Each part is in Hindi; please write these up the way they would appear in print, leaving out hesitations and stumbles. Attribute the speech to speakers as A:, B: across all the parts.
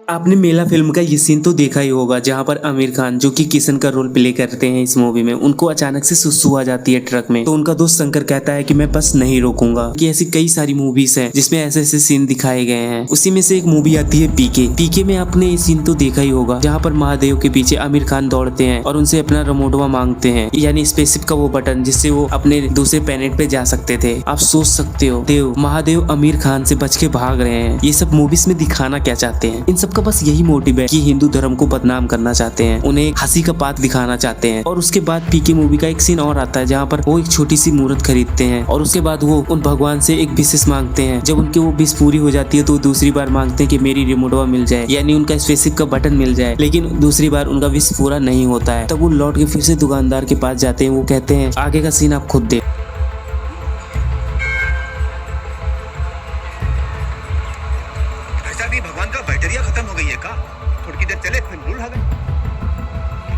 A: आपने मेला फिल्म का ये सीन तो देखा ही होगा जहाँ पर आमिर खान जो कि किशन का रोल प्ले करते हैं इस मूवी में, उनको अचानक से सुसु आ जाती है ट्रक में। तो उनका दोस्त शंकर कहता है कि मैं बस नहीं रोकूंगा। कि ऐसी कई सारी मूवीज हैं जिसमें ऐसे ऐसे सीन दिखाए गए हैं। उसी में से एक मूवी आती है पीके। पीके में आपने ये सीन तो देखा ही होगा जहाँ पर महादेव के पीछे आमिर खान दौड़ते हैं और उनसे अपना रिमोटवा मांगते हैं, यानी स्पेसशिप का वो बटन जिससे वो अपने दूसरे प्लेनेट पे जा सकते थे। आप सोच सकते हो देव महादेव आमिर खान से बच के भाग रहे हैं। ये सब मूवीज में दिखाना क्या चाहते हैं? इन सब का बस यही मोटिव है कि हिंदू धर्म को बदनाम करना चाहते हैं, उन्हें हंसी का पात्र दिखाना चाहते हैं। और उसके बाद पीके मूवी का एक सीन और आता है जहाँ पर वो एक छोटी सी मूर्त खरीदते हैं और उसके बाद वो उन भगवान से एक विशेष मांगते हैं। जब उनकी वो विश पूरी हो जाती है तो दूसरी बार मांगते हैं कि मेरी रिमोटवा मिल जाए, यानी उनका स्पेसशिप का बटन मिल जाए। लेकिन दूसरी बार उनका विश पूरा नहीं होता है। तब वो लौट के फिर से दुकानदार के पास जाते हैं। वो कहते हैं आगे का सीन आप खुद देख।
B: भगवान का बैटरिया खत्म हो गई है का? थोड़ी देर चले फिर भूल आ गए।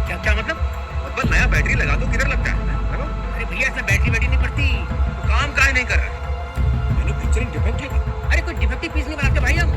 B: क्या क्या मतलब नया बैटरी लगा दो, किधर लगता है? अरे भैया इसमें बैटरी नहीं पड़ती, तो काम काहे नहीं कर रहा? मैन्युफैक्चरिंग डिफेक्ट है। अरे कोई डिफेक्टिव पीस नहीं बनाते भाई हम।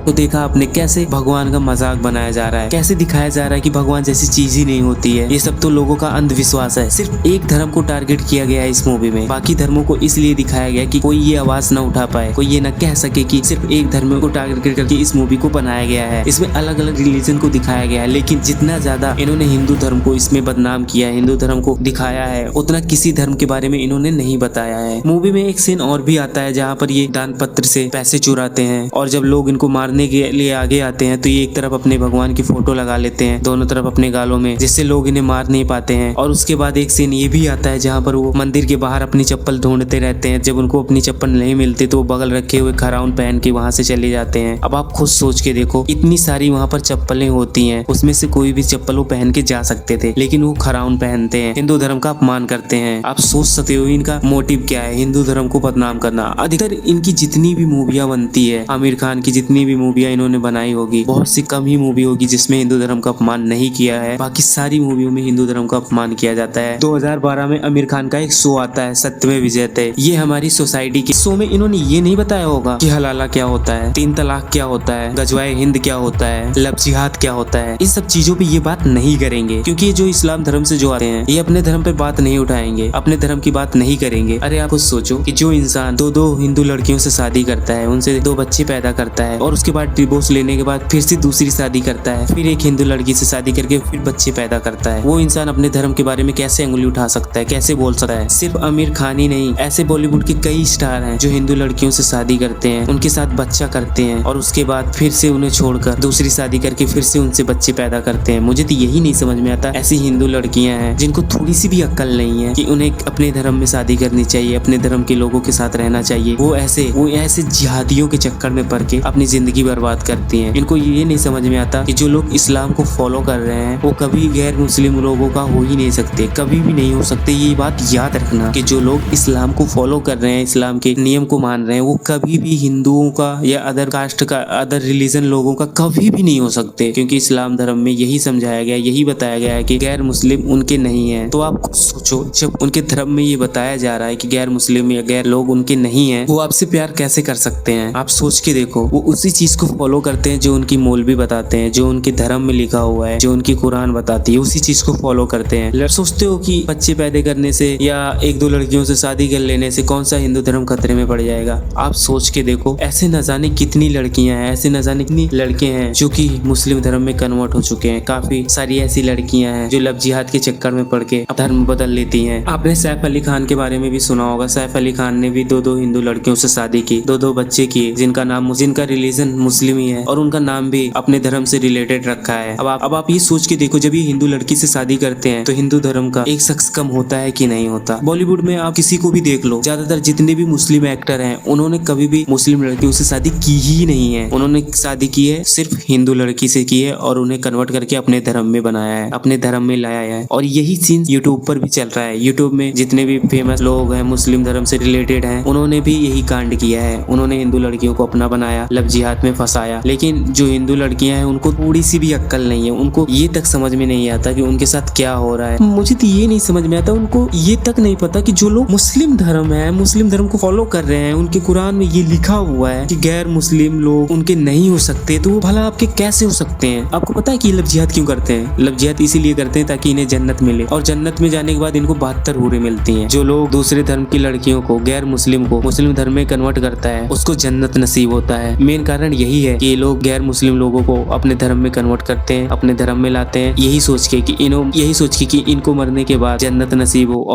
A: तो देखा आपने कैसे भगवान का मजाक बनाया जा रहा है, कैसे दिखाया जा रहा है कि भगवान जैसी चीज ही नहीं होती है। ये सब तो लोगों का अंधविश्वास है। सिर्फ एक धर्म को टारगेट किया गया है इस मूवी में। बाकी धर्मों को इसलिए दिखाया गया कि कोई ये आवाज न उठा पाए, कोई ये न कह सके कि सिर्फ एक धर्म को टारगेट करके इस मूवी को बनाया गया है। इसमें अलग अलग रिलीजन को दिखाया गया है, लेकिन जितना ज्यादा इन्होंने हिंदू धर्म को इसमें बदनाम किया है, हिंदू धर्म को दिखाया है, उतना किसी धर्म के बारे में इन्होंने नहीं बताया है। मूवी में एक सीन और भी आता है जहाँ पर ये दान पत्र से पैसे चुराते हैं और जब लोग इनको मारने के लिए आगे आते हैं तो ये एक तरफ अपने भगवान की फोटो लगा लेते हैं दोनों तरफ अपने गालों में, जिससे लोग इन्हें मार नहीं पाते हैं। और उसके बाद एक सीन ये भी आता है जहाँ पर वो मंदिर के बाहर अपनी चप्पल ढूंढते रहते हैं। जब उनको अपनी चप्पल नहीं मिलती तो वो बगल रखे हुए खराउन पहन के वहां से चले जाते हैं। अब आप खुद सोच के देखो, इतनी सारी वहां पर चप्पलें होती हैं, उसमें से कोई भी चप्पल वो पहन के जा सकते थे, लेकिन वो खराउन पहनते हैं, हिंदू धर्म का अपमान करते हैं। आप सोच सकते हो इनका मोटिव क्या है, हिंदू धर्म को बदनाम करना। अधिकतर इनकी जितनी भी मूवियां बनती है, आमिर खान की जितनी भी मूवियां इन्होंने बनाई होगी, बहुत सी कम ही मूवी होगी जिसमें हिंदू धर्म का अपमान नहीं किया है। बाकी सारी मूवियों में हिंदू धर्म का अपमान किया जाता है। 2012 में आमिर खान का एक शो आता है सत्यमेव विजयते। ये हमारी सोसाइटी के शो में इन्होंने ये नहीं बताया होगा कि हलाला क्या होता है, 3 तलाक क्या होता है, गजवाए हिंद क्या होता है, लव जिहाद क्या होता है। इन सब चीजों पे ये बात नहीं करेंगे क्योंकि ये जो इस्लाम धर्म से जो आते हैं ये अपने धर्म पे बात नहीं उठाएंगे, अपने धर्म की बात नहीं करेंगे। अरे आप खुद सोचो कि जो इंसान दो हिंदू लड़कियों से शादी करता है, उनसे 2 बच्चे पैदा करता है और उसके बाद डिवोर्स लेने के बाद फिर से दूसरी शादी करता है, फिर एक हिंदू लड़की से शादी करके फिर बच्चे पैदा करता है, वो इंसान अपने धर्म के बारे में कैसे अंगुली उठा सकता है, कैसे बोल सकता है? सिर्फ आमिर खान ही नहीं, ऐसे बॉलीवुड के कई स्टार हैं जो हिंदू लड़कियों से शादी करते हैं, उनके साथ बच्चा करते हैं और उसके बाद फिर से उन्हें छोड़कर दूसरी शादी करके फिर से उनसे बच्चे पैदा करते हैं। मुझे तो यही नहीं समझ में आता, ऐसी हिंदू लड़कियां हैं जिनको थोड़ी सी भी अक्ल नहीं है कि उन्हें अपने धर्म में शादी करनी चाहिए, अपने धर्म के लोगों के साथ रहना चाहिए। वो ऐसे जिहादियों के चक्कर में पड़ के अपनी जिंदगी बर्बाद करती हैं। इनको ये नहीं समझ में आता कि जो लोग इस्लाम को फॉलो कर रहे हैं वो कभी गैर मुस्लिम लोगों का हो ही नहीं सकते, कभी भी नहीं हो सकते। ये बात याद रखना कि जो लोग इस्लाम को फॉलो कर रहे हैं, इस्लाम के नियम को मान रहे हैं, वो कभी भी हिंदुओं का या अदर कास्ट का, अदर रिलीजन लोगों का कभी भी नहीं हो सकते, क्योंकि इस्लाम धर्म में यही समझाया गया, यही बताया गया है कि गैर मुस्लिम उनके नहीं है। तो आप खुद सोचो, जब उनके धर्म में ये बताया जा रहा है कि गैर मुस्लिम या गैर लोग उनके नहीं है, वो आपसे प्यार कैसे कर सकते हैं? आप सोच के देखो। वो उसी चीज को फॉलो करते हैं जो उनकी मौलवी बताते हैं, जो उनके धर्म में लिखा हुआ है, जो उनकी कुरान बताती है, उसी चीज को फॉलो करते हैं। सोचते हो कि बच्चे पैदा करने से या 1-2 लड़कियों से शादी कर लेने से कौन सा हिंदू धर्म खतरे में पड़ जाएगा? आप सोच के देखो, ऐसे न जाने कितनी लड़कियां हैं, ऐसे न जाने कितनी लड़के हैं जो कि मुस्लिम धर्म में कन्वर्ट हो चुके हैं। काफी सारी ऐसी लड़कियां हैं जो लव जिहाद के चक्कर में पड़ के धर्म बदल लेती हैं। आपने सैफ अली खान के बारे में भी सुना होगा। सैफ अली खान ने भी 2 हिंदू लड़कियों से शादी की, 2 बच्चे किए, जिनका रिलीजन मुस्लिम ही है और उनका नाम भी अपने धर्म से रिलेटेड रखा है। अब आप ये सोच के देखो, जब ये हिंदू लड़की से शादी करते हैं तो हिंदू धर्म का एक शख्स कम होता है कि नहीं होता? बॉलीवुड में आप किसी को भी देख लो, ज्यादातर जितने भी मुस्लिम एक्टर हैं उन्होंने कभी भी मुस्लिम लड़कियों से शादी की ही नहीं है। उन्होंने शादी की है सिर्फ हिंदू लड़की से की है और उन्हें कन्वर्ट करके अपने धर्म में बनाया है, अपने धर्म में लाया है। और यही सीन यूट्यूब पर भी चल रहा है। यूट्यूब में जितने भी फेमस लोग हैं मुस्लिम धर्म से रिलेटेड हैं, उन्होंने भी यही कांड किया है। उन्होंने हिंदू लड़कियों को अपना बनाया, लव जिहाद में फंसाया। लेकिन जो हिंदू लड़कियां हैं उनको थोड़ी सी भी अक्ल नहीं है, उनको ये तक समझ में नहीं आता कि उनके साथ क्या हो रहा है। मुझे तो ये नहीं समझ में आता, उनको ये तक नहीं पता कि जो लोग मुस्लिम धर्म है, मुस्लिम धर्म को फॉलो कर रहे हैं, उनके कुरान में ये लिखा हुआ है कि गैर मुस्लिम लोग उनके नहीं हो सकते, तो वो भला आपके कैसे हो सकते हैं? आपको पता है कि ये लोग जिहाद क्यों करते हैं? लोग जिहाद इसीलिए करते हैं ताकि इन्हें जन्नत मिले, और जन्नत में जाने के बाद इनको 72 हूरें मिलती हैं। जो लोग दूसरे धर्म की लड़कियों को, गैर मुस्लिम को मुस्लिम धर्म में कन्वर्ट करता है, उसको जन्नत नसीब होता है। मेन कारण यही है कि ये लोग गैर मुस्लिम लोगों को अपने धर्म में कन्वर्ट करते हैं, अपने धर्म में लाते हैं, यही सोच के कि इनको मरने के बाद जन्नत नसीब हो। और